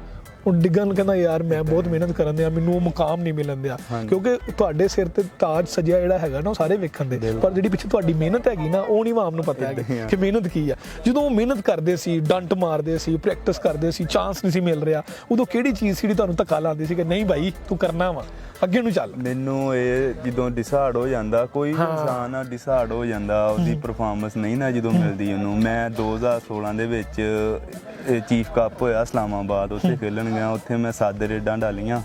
ਉਹ ਡਿੱਗਣ ਕਹਿੰਦਾ ਯਾਰ ਮੈਂ ਬਹੁਤ ਮਿਹਨਤ ਕਰਨ ਦਿਆ, ਮੈਨੂੰ ਉਹ ਮੁਕਾਮ ਨਹੀਂ ਮਿਲਣ ਦਿਆ। ਕਿਉਂਕਿ ਤੁਹਾਡੇ ਸਿਰ ਤੇ ਤਾਜ ਸਜਿਆ ਜਿਹੜਾ ਹੈਗਾ ਨਾ ਉਹ ਸਾਰੇ ਵੇਖਣ ਦੇ, ਪਰ ਜਿਹੜੀ ਪਿੱਛੇ ਤੁਹਾਡੀ ਮਿਹਨਤ ਹੈਗੀ ਨਾ ਉਹ ਨਹੀਂ ਆਮ ਨੂੰ ਪਤਾ ਹੈ ਕਿ ਮਿਹਨਤ ਕੀ ਆ। ਜਦੋਂ ਉਹ ਮਿਹਨਤ ਕਰਦੇ ਸੀ, ਡੰਟ ਮਾਰਦੇ ਸੀ, ਪ੍ਰੈਕਟਿਸ ਕਰਦੇ ਸੀ, ਚਾਂਸ ਨਹੀਂ ਸੀ ਮਿਲ ਰਿਹਾ, ਉਦੋਂ ਕਿਹੜੀ ਚੀਜ਼ ਸੀ ਜਿਹੜੀ ਤੁਹਾਨੂੰ ਧੱਕਾ ਲਾਉਂਦੀ ਸੀ ਕਿ ਨਹੀਂ ਭਾਈ ਤੂੰ ਕਰਨਾ ਵਾ, ਅੱਗੇ ਨੂੰ ਚੱਲ? ਮੈਨੂੰ ਇਹ ਜਦੋਂ ਡਿਸਾਈਡ ਹੋ ਜਾਂਦਾ, ਕੋਈ ਇਨਸਾਨ ਡਿਸਾਈਡ ਹੋ ਜਾਂਦਾ, ਉਹਦੀ ਪਰਫਾਰਮੈਂਸ ਨਹੀਂ ਨਾ ਜਦੋਂ ਮਿਲਦੀ ਉਹਨੂੰ। ਮੈਂ 2016 ਦੇ ਵਿੱਚ ਚੀਫ ਕੱਪ ਹੋਇਆ ਇਸਲਾਮਾਬਾਦ, ਉੱਥੇ ਖੇਲਣ ਗਿਆ, ਉੱਥੇ ਮੈਂ 7 ਰੇਡਾਂ ਡਾਲੀਆਂ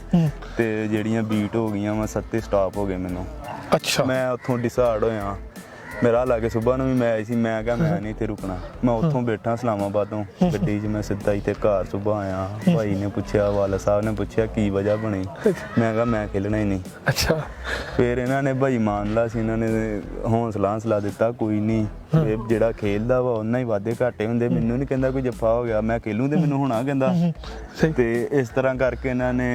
ਤੇ ਜਿਹੜੀਆਂ ਬੀਟ ਹੋ ਗਈਆਂ ਮੈਂ 7 ਸਟਾਪ ਹੋ ਗਏ ਮੈਨੂੰ। ਅੱਛਾ, ਮੈਂ ਉੱਥੋਂ ਡਿਸਾਈਡ ਹੋਇਆ, ਮੇਰਾ ਲਾਗੇ ਸੁਬਾਹ ਨੂੰ ਵੀ ਮੈਚ ਸੀ, ਮੈਂ ਕਿਹਾ ਮੈਂ ਨਹੀਂ ਇੱਥੇ ਰੁਕਣਾ। ਮੈਂ ਉੱਥੋਂ ਬੈਠਾ ਇਸਲਾਮਾਬਾਦੋਂ ਗੱਡੀ 'ਚ, ਮੈਂ ਸਿੱਧਾ ਇੱਥੇ ਘਰ ਸੁਬਾਹ ਆਇਆ। ਭਾਈ ਨੇ ਪੁੱਛਿਆ, ਵਾਲਾ ਸਾਹਿਬ ਨੇ ਪੁੱਛਿਆ ਕੀ ਵਜ੍ਹਾ ਬਣੀ, ਮੈਂ ਕਿਹਾ ਮੈਂ ਖੇਲਣਾ ਹੀ ਨਹੀਂ। ਅੱਛਾ, ਫਿਰ ਇਹਨਾਂ ਨੇ ਭਾਈ ਮਾਨ ਲਾ ਸੀ, ਇਹਨਾਂ ਨੇ ਹੌਸਲਾ ਦਿੱਤਾ, ਕੋਈ ਨਹੀਂ ਜਿਹੜਾ ਖੇਲਦਾ ਵਾ ਉਹਨਾਂ ਹੀ ਵਾਧੇ ਘਾਟੇ ਹੁੰਦੇ, ਮੈਨੂੰ ਨਹੀਂ ਕਹਿੰਦਾ ਕੋਈ ਜੱਫਾ ਹੋ ਗਿਆ ਮੈਂ ਖੇਲੂੰ ਤੇ ਮੈਨੂੰ ਹੋਣਾ ਕਹਿੰਦਾ। ਤੇ ਇਸ ਤਰ੍ਹਾਂ ਕਰਕੇ ਇਹਨਾਂ ਨੇ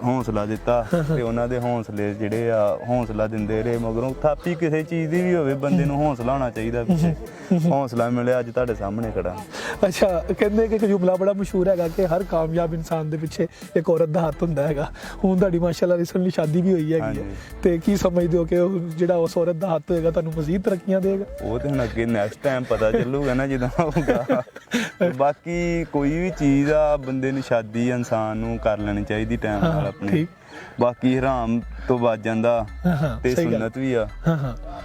ਹੌਸਲਾ ਦਿੱਤਾ ਤੇ ਉਹਨਾਂ ਦੇ ਹੌਸਲੇ ਜਿਹੜੇ ਆ ਹੌਸਲਾ ਦਿੰਦੇ ਰਹੇ। ਮਗਰੋਂ ਥਾਪੀ ਕਿਸੇ ਚੀਜ਼ ਦੀ ਵੀ ਹੋਵੇ, ਬੰਦੇ ਨੂੰ ਹੌਸਲਾ ਹੋਣਾ ਚਾਹੀਦਾ, ਪਿੱਛੇ ਹੌਸਲਾ ਮਿਲਿਆ, ਅੱਜ ਤੁਹਾਡੇ ਸਾਹਮਣੇ ਖੜਾ। ਅੱਛਾ, ਕਹਿੰਦੇ ਕਿ ਇੱਕ ਜੁਮਲਾ ਬੜਾ ਮਸ਼ਹੂਰ ਹੈਗਾ ਕਿ ਹਰ ਕਾਮਯਾਬ ਇਨਸਾਨ ਦੇ ਪਿੱਛੇ ਇੱਕ ਔਰਤ ਦਾ ਹੱਥ ਹੁੰਦਾ ਹੈਗਾ। ਹੁਣ ਤੁਹਾਡੀ ਮਾਸ਼ਾਅੱਲਾ ਰੀਸੈਂਟਲੀ ਸ਼ਾਦੀ ਵੀ ਹੋਈ ਹੈਗੀ ਹੈ, ਤੇ ਕੀ ਸਮਝਦੇ ਹੋ ਕਿ ਜਿਹੜਾ ਉਸ ਔਰਤ ਦਾ ਹੱਥ ਹੋਏਗਾ ਤੁਹਾਨੂੰ ਮਜ਼ੀਦ ਤਰੱਕੀਆਂ ਦੇਗਾ? ਉਹ ਤੇ ਹੁਣ ਅੱਗੇ ਨੈਕਸਟ ਟਾਈਮ ਪਤਾ ਚੱਲੂਗਾ ਨਾ ਜਦੋਂ ਹੋਊਗਾ। ਬਾਕੀ ਕੋਈ ਵੀ ਚੀਜ਼ ਆ ਬੰਦੇ ਨੂੰ ਸ਼ਾਦੀ ਇਨਸਾਨ ਨੂੰ ਕਰ ਲੈਣੀ ਚਾਹੀਦੀ ਟਾਈਮ ਨਾਲ ਆਪਣੀ। ਬਾਕੀ ਹਰਾਮ ਤੋਂ ਬਚ ਜਾਂਦਾ ਤੇ ਸੁਨਨਤ ਵੀ ਆ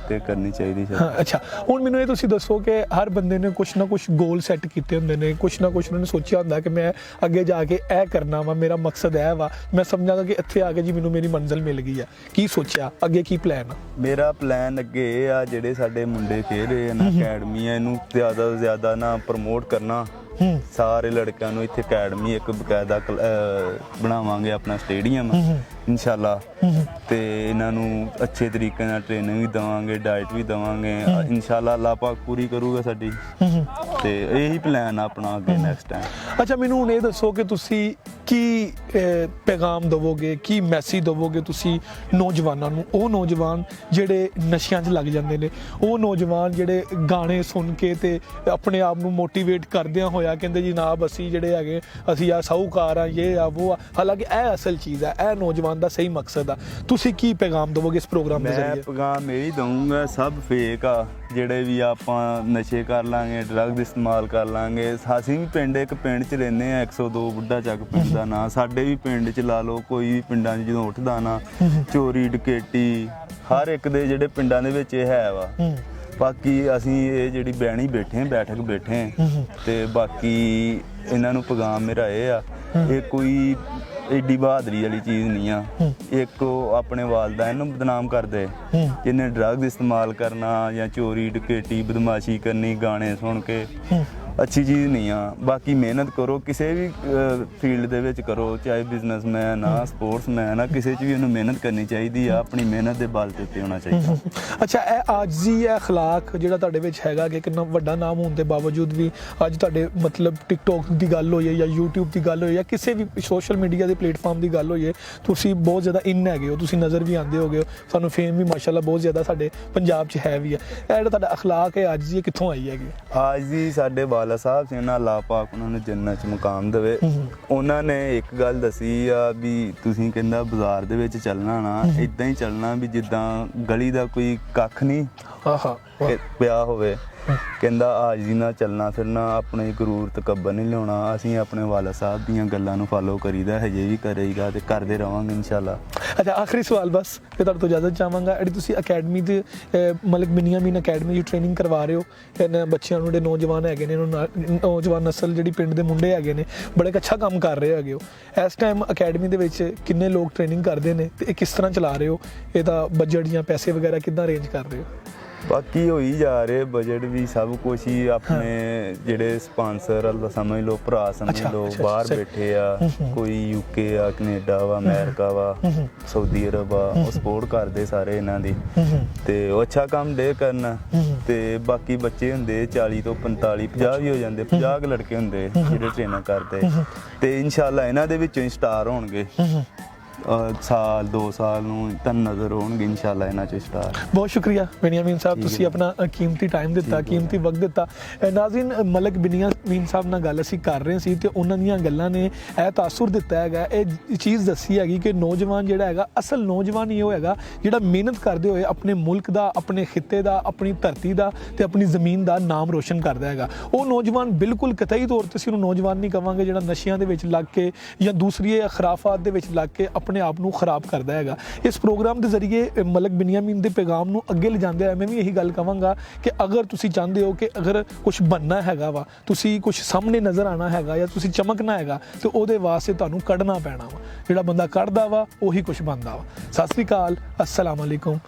ਤੇ ਕਰਨੀ ਚਾਹੀਦੀ। ਅੱਛਾ, ਹੁਣ ਮੈਨੂੰ ਇਹ ਤੁਸੀਂ ਦੱਸੋ ਕਿ ਹਰ ਬੰਦੇ ਨੇ ਕੁਛ ਨਾ ਕੁਛ ਗੋਲ ਸੈੱਟ ਕੀਤੇ ਹੁੰਦੇ ਨੇ, ਕੁਛ ਨਾ ਕੁਛ ਉਹਨਾਂ ਨੇ ਸੋਚਿਆ ਹੁੰਦਾ ਕਿ ਮੈਂ ਅੱਗੇ ਜਾ ਕੇ ਇਹ ਕਰਨਾ ਵਾ, ਮੇਰਾ ਮਕਸਦ ਇਹ ਵਾ, ਮੈਂ ਸਮਝਾਂਗਾ ਕਿ ਇੱਥੇ ਆ ਕੇ ਜੀ ਮੈਨੂੰ ਮੇਰੀ ਮੰਜ਼ਿਲ ਮਿਲ ਗਈ ਆ। ਕੀ ਸੋਚਿਆ ਅੱਗੇ, ਕੀ ਪਲਾਨ ਆ? ਮੇਰਾ ਪਲਾਨ ਅੱਗੇ ਇਹ ਆ, ਜਿਹੜੇ ਸਾਡੇ ਮੁੰਡੇ ਖੇਡ ਰਹੇ ਨਾ ਅਕੈਡਮੀ ਆ, ਇਹਨੂੰ ਜ਼ਿਆਦਾ ਤੋਂ ਜ਼ਿਆਦਾ ਨਾ ਪ੍ਰਮੋਟ ਕਰਨਾ। ਸਾਰੇ ਲੜਕਿਆਂ ਨੂੰ ਇੱਥੇ ਅਕੈਡਮੀ ਇੱਕ ਬਕਾਇਦਾ ਬਣਾਵਾਂਗੇ, ਆਪਣਾ ਸਟੇਡੀਅਮ ਇਨਸ਼ਾਅੱਲਾ, ਤੇ ਇਹਨਾਂ ਨੂੰ ਅੱਛੇ ਤਰੀਕੇ ਨਾਲ ਟ੍ਰੇਨਿੰਗ ਵੀ ਦੇਵਾਂਗੇ, ਡਾਈਟ ਵੀ ਦੇਵਾਂਗੇ ਇਨਸ਼ਾਅੱਲਾ। ਅੱਲਾਹ ਪਾਕ ਪੂਰੀ ਕਰੂਗਾ ਸਾਡੀ, ਤੇ ਇਹੀ ਪਲਾਨ ਆ ਆਪਣਾ ਅੱਗੇ ਨੈਕਸਟ ਟਾਈਮ। ਅੱਛਾ, ਮੈਨੂੰ ਹੁਣ ਇਹ ਦੱਸੋ ਕਿ ਤੁਸੀਂ ਕੀ ਪੈਗਾਮ ਦੇਵੋਗੇ, ਕੀ ਮੈਸੇਜ ਦੇਵੋਗੇ ਤੁਸੀਂ ਨੌਜਵਾਨਾਂ ਨੂੰ? ਉਹ ਨੌਜਵਾਨ ਜਿਹੜੇ ਨਸ਼ਿਆਂ 'ਚ ਲੱਗ ਜਾਂਦੇ ਨੇ, ਉਹ ਨੌਜਵਾਨ ਜਿਹੜੇ ਗਾਣੇ ਸੁਣ ਕੇ ਤੇ ਆਪਣੇ ਆਪ ਨੂੰ ਮੋਟੀਵੇਟ ਕਰਦਿਆਂ ਹੋਇਆ ਕਹਿੰਦੇ ਜੀ ਜਨਾਬ ਅਸੀਂ ਜਿਹੜੇ ਹੈਗੇ ਅਸੀਂ ਆ ਸਾਹੂਕਾਰ ਆ, ਇਹ ਆ ਉਹ ਆ, ਹਾਲਾਂਕਿ ਇਹ ਅਸਲ ਚੀਜ਼ ਆ, ਇਹ ਨੌਜਵਾਨ ਦਾ ਸਹੀ ਮਕਸਦ ਆ। ਤੁਸੀਂ ਕੀ ਪੈਗਾਮ ਦੇਵੋਗੇ ਇਸ ਪ੍ਰੋਗਰਾਮ ਦੇ ਜ਼ਰੀਏ? ਮੈਂ ਪੈਗਾਮ ਇਹ ਹੀ ਦਊਂਗਾ, ਸਭ ਫੇਕ ਆ ਜਿਹੜੇ ਵੀ ਆਪਾਂ ਨਸ਼ੇ ਕਰ ਲਾਂਗੇ, ਡਰੱਗ ਇਸਤੇਮਾਲ ਕਰ ਲਾਂਗੇ। ਅਸੀਂ ਵੀ ਇੱਕ ਪਿੰਡ 'ਚ ਰਹਿੰਦੇ ਆ, 102 ਬੁੱਢਾ ਚੱਕ ਪਿੰਡ ਦਾ ਨਾਂ। ਸਾਡੇ ਵੀ ਪਿੰਡ 'ਚ ਲਾ ਲਓ, ਕੋਈ ਵੀ ਪਿੰਡਾਂ 'ਚ ਜਦੋਂ ਉੱਠਦਾ ਨਾ, ਚੋਰੀ ਡਕੈਤੀ ਹਰ ਇੱਕ ਦੇ ਜਿਹੜੇ ਪਿੰਡਾਂ ਦੇ ਵਿੱਚ ਇਹ ਹੈ ਵਾ। ਬਾਕੀ ਅਸੀਂ ਇਹ ਜਿਹੜੀ ਬੈਠਕ ਬੈਠੇ ਤੇ ਬਾਕੀ ਇਹਨਾਂ ਨੂੰ ਪੈਗਾਮ ਮੇਰਾ ਇਹ ਆ, ਇਹ ਕੋਈ ਏਡੀ ਬਹਾਦਰੀ ਵਾਲੀ ਚੀਜ਼ ਨਹੀਂ ਆ। ਇੱਕ ਆਪਣੇ ਵਾਲदैन ਨੂੰ ਬਦਨਾਮ ਕਰਦੇ ਜਿਹਨੇ ਡਰੱਗ ਇਸਤੇਮਾਲ ਕਰਨਾ ਜਾਂ ਚੋਰੀ ਡਕੈਤੀ ਬਦਮਾਸ਼ੀ ਕਰਨੀ ਗਾਣੇ ਸੁਣ ਕੇ, ਅੱਛੀ ਚੀਜ਼ ਨਹੀਂ ਆ। ਬਾਕੀ ਮਿਹਨਤ ਕਰੋ, ਕਿਸੇ ਵੀ ਫੀਲਡ ਦੇ ਵਿੱਚ ਕਰੋ, ਚਾਹੇ ਬਿਜ਼ਨਸਮੈਨ ਆ, ਸਪੋਰਟਸਮੈਨ ਆ, ਕਿਸੇ 'ਚ ਵੀ ਉਹਨੂੰ ਮਿਹਨਤ ਕਰਨੀ ਚਾਹੀਦੀ ਆ, ਆਪਣੀ ਮਿਹਨਤ ਦੇ ਬਲ ਤੇ ਉੱਤੇ ਹੋਣਾ ਚਾਹੀਦਾ। ਅੱਛਾ, ਇਹ ਆਜਜ਼ੀ, ਇਹ ਅਖਲਾਕ ਜਿਹੜਾ ਤੁਹਾਡੇ ਵਿੱਚ ਹੈਗਾ ਕਿ ਕਿੰਨਾ ਵੱਡਾ ਨਾਮ ਹੋਣ ਦੇ ਬਾਵਜੂਦ ਵੀ ਅੱਜ ਤੁਹਾਡੇ ਮਤਲਬ ਟਿਕਟੋਕ ਦੀ ਗੱਲ ਹੋਈ ਹੈ ਜਾਂ ਯੂਟਿਊਬ ਦੀ ਗੱਲ ਹੋਈ ਹੈ, ਕਿਸੇ ਵੀ ਸੋਸ਼ਲ ਮੀਡੀਆ ਦੇ ਪਲੇਟਫਾਰਮ ਦੀ ਗੱਲ ਹੋਈ ਹੈ, ਤੁਸੀਂ ਬਹੁਤ ਜ਼ਿਆਦਾ ਇਨ ਹੈਗੇ ਹੋ, ਤੁਸੀਂ ਨਜ਼ਰ ਵੀ ਆਉਂਦੇ ਹੋਗੇ, ਸਾਨੂੰ ਫੇਮ ਵੀ ਮਾਸ਼ਾਅੱਲਾ ਬਹੁਤ ਜ਼ਿਆਦਾ ਸਾਡੇ ਪੰਜਾਬ 'ਚ ਹੈ ਵੀ ਹੈ। ਇਹ ਜਿਹੜਾ ਤੁਹਾਡਾ ਅਖਲਾਕ ਹੈ ਆਜਜ਼ੀ, ਇਹ ਕਿੱਥੋਂ ਆਈ ਹੈਗੀ? ਆਜਜ਼ੀ ਸਾਡੇ ਵਾਲਾ ਸਾਹਿਬ ਸੀ, ਉਹਨਾਂ ਅੱਲਾਹ ਪਾਕ ਉਹਨਾਂ ਨੂੰ ਜੰਨਤ 'ਚ ਮੁਕਾਮ ਦੇਵੇ। ਉਹਨਾਂ ਨੇ ਇੱਕ ਗੱਲ ਦੱਸੀ ਆ ਵੀ ਤੁਸੀਂ ਕਹਿੰਦਾ ਬਾਜ਼ਾਰ ਦੇ ਵਿੱਚ ਚੱਲਣਾ ਨਾ, ਇਦਾਂ ਹੀ ਚੱਲਣਾ ਵੀ ਜਿੱਦਾਂ ਗਲੀ ਦਾ ਕੋਈ ਕੱਖ ਨਹੀਂ ਪਿਆ ਹੋਵੇ। ਕਹਿੰਦਾ ਆਜਜ਼ੀ ਨਾਲ ਚੱਲਣਾ ਫਿਰਨਾ, ਆਪਣੇ ਗਰੂਰ ਤਕੱਬਰ ਨਹੀਂ ਲਿਆਉਣਾ। ਅਸੀਂ ਆਪਣੇ ਵਾਲਾ ਸਾਹਿਬ ਦੀਆਂ ਗੱਲਾਂ ਨੂੰ ਫਾਲੋ ਕਰੀਦਾ, ਹਜੇ ਵੀ ਕਰੇਗਾ ਤੇ ਕਰਦੇ ਰਵਾਂਗੇ ਇਨਸ਼ਾਅੱਲਾ। ਅੱਛਾ, ਆਖਰੀ ਸਵਾਲ ਬਸ ਫਿਰ ਤੁਹਾਡੇ ਤੋਂ ਇਜਾਜ਼ਤ ਚਾਹਾਂਗਾ। ਜਿਹੜੀ ਤੁਸੀਂ ਅਕੈਡਮੀ ਦੇ ਮਲਿਕ ਬਿਨਿਆਮਿਨ ਅਕੈਡਮੀ ਦੀ ਟ੍ਰੇਨਿੰਗ ਕਰਵਾ ਰਹੇ ਹੋ ਇਹਨਾਂ ਬੱਚਿਆਂ ਨੂੰ, ਜਿਹੜੇ ਨੌਜਵਾਨ ਹੈਗੇ ਨੇ, ਨੌਜਵਾਨ ਨਸਲ ਜਿਹੜੀ ਪਿੰਡ ਦੇ ਮੁੰਡੇ ਹੈਗੇ ਨੇ, ਬੜੇ ਅੱਛਾ ਕੰਮ ਕਰ ਰਹੇ ਹੈਗੇ ਹੋ। ਇਸ ਟਾਈਮ ਅਕੈਡਮੀ ਦੇ ਵਿੱਚ ਕਿੰਨੇ ਲੋਕ ਟ੍ਰੇਨਿੰਗ ਕਰਦੇ ਨੇ ਤੇ ਇਹ ਕਿਸ ਤਰ੍ਹਾਂ ਚਲਾ ਰਹੇ ਹੋ? ਇਹਦਾ ਬਜਟ ਜਾਂ ਪੈਸੇ ਵਗੈਰਾ ਕਿੱਦਾਂ ਅਰੇਂਜ ਕਰ ਰਹੇ ਹੋ? ਬਾਕੀ ਹੋਈ ਜਾ ਰਹੇ ਬਜਟ ਵੀ ਸਭ ਕੁਝ ਹੀ ਆਪਣੇ ਜਿਹੜੇ ਸਪਾਂਸਰ ਸਮਝ ਲਓ ਭਰਾ ਸਮਝ ਲਓ ਬਾਹਰ ਬੈਠੇ ਆ ਕੋਈ ਯੂਕੇ ਆ ਕੈਨੇਡਾ ਵਾ ਅਮਰੀਕਾ ਵਾ ਸਾਊਦੀ ਅਰਬ ਆ ਉਹ ਸਪੋਰਟ ਕਰਦੇ ਸਾਰੇ ਇਹਨਾਂ ਦੀ ਤੇ ਉਹ ਅੱਛਾ ਕੰਮ ਡੇ ਕਰਨ ਤੇ ਬਾਕੀ ਬੱਚੇ ਹੁੰਦੇ 40 ਤੋਂ 45 50 ਵੀ ਹੋ ਜਾਂਦੇ 50 ਲੜਕੇ ਹੁੰਦੇ ਜਿਹੜੇ ਟ੍ਰੇਨਿੰਗ ਕਰਦੇ ਤੇ ਇਨਸ਼ਾਅੱਲਾ ਇਹਨਾਂ ਦੇ ਵਿੱਚੋਂ ਹੀ ਸਟਾਰ ਹੋਣਗੇ ਸਾਲ 2 ਸਾਲ ਨੂੰ ਤਾਂ ਨਜ਼ਰ ਹੋਣਗੇ ਇਨਸ਼ਾਅੱਲਾ ਇਹਨਾਂ ਚ ਸਟਾਰ। ਬਹੁਤ ਸ਼ੁਕਰੀਆ ਬਨੀਆਮੀਨ ਸਾਹਿਬ, ਤੁਸੀਂ ਆਪਣਾ ਕੀਮਤੀ ਟਾਈਮ ਦਿੱਤਾ, ਕੀਮਤੀ ਵਕਤ ਦਿੱਤਾ। ਨਾਜ਼ਰੀਨ, ਮਲਕ ਬਨੀਆਮੀਨ ਸਾਹਿਬ ਨਾਲ ਗੱਲ ਅਸੀਂ ਕਰ ਰਹੇ ਸੀ ਤੇ ਉਹਨਾਂ ਦੀਆਂ ਗੱਲਾਂ ਨੇ ਇਹ ਤਾਸੁਰ ਦਿੱਤਾ ਹੈਗਾ, ਇਹ ਚੀਜ਼ ਦੱਸੀ ਹੈਗੀ ਕਿ ਨੌਜਵਾਨ ਜਿਹੜਾ ਹੈਗਾ ਅਸਲ ਨੌਜਵਾਨ ਹੀ ਉਹ ਹੈਗਾ ਜਿਹੜਾ ਮਿਹਨਤ ਕਰਦੇ ਹੋਏ ਆਪਣੇ ਮੁਲਕ ਦਾ, ਆਪਣੇ ਖਿੱਤੇ ਦਾ, ਆਪਣੀ ਧਰਤੀ ਦਾ ਤੇ ਆਪਣੀ ਜ਼ਮੀਨ ਦਾ ਨਾਮ ਰੋਸ਼ਨ ਕਰਦਾ ਹੈਗਾ। ਉਹ ਨੌਜਵਾਨ ਬਿਲਕੁਲ ਕਤਈ ਤੌਰ ਤੇ ਅਸੀਂ ਉਹਨੂੰ ਨੌਜਵਾਨ ਨਹੀਂ ਕਵਾਂਗੇ ਜਿਹੜਾ ਨਸ਼ਿਆਂ ਦੇ ਵਿੱਚ ਲੱਗ ਕੇ ਜਾਂ ਦੂਸਰੀ ਖਰਾਫਾਤ ਦੇ ਵਿੱਚ ਲੱਗ ਕੇ ਆਪਣੇ ਆਪ ਨੂੰ ਖਰਾਬ ਕਰਦਾ ਹੈਗਾ। ਇਸ ਪ੍ਰੋਗਰਾਮ ਦੇ ਜ਼ਰੀਏ ਮਲਕ ਬਨੀਆਮੀਨ ਦੇ ਪੈਗਾਮ ਨੂੰ ਅੱਗੇ ਲਿਜਾਂਦੇ ਹੋਏ ਮੈਂ ਵੀ ਇਹੀ ਗੱਲ ਕਹਾਂਗਾ ਕਿ ਅਗਰ ਤੁਸੀਂ ਚਾਹੁੰਦੇ ਹੋ ਕਿ ਅਗਰ ਕੁਝ ਬਣਨਾ ਹੈਗਾ ਵਾ, ਤੁਸੀਂ ਕੁਝ ਸਾਹਮਣੇ ਨਜ਼ਰ ਆਉਣਾ ਹੈਗਾ ਜਾਂ ਤੁਸੀਂ ਚਮਕਣਾ ਹੈਗਾ ਤੇ ਉਹਦੇ ਵਾਸਤੇ ਤੁਹਾਨੂੰ ਕੱਢਣਾ ਪੈਣਾ ਵਾ। ਜਿਹੜਾ ਬੰਦਾ ਕੱਢਦਾ ਵਾ ਉਹੀ ਕੁਝ ਬਣਦਾ ਵਾ। ਸਤਿ ਸ੍ਰੀ ਅਕਾਲ, अस्सलाम वालेकुम।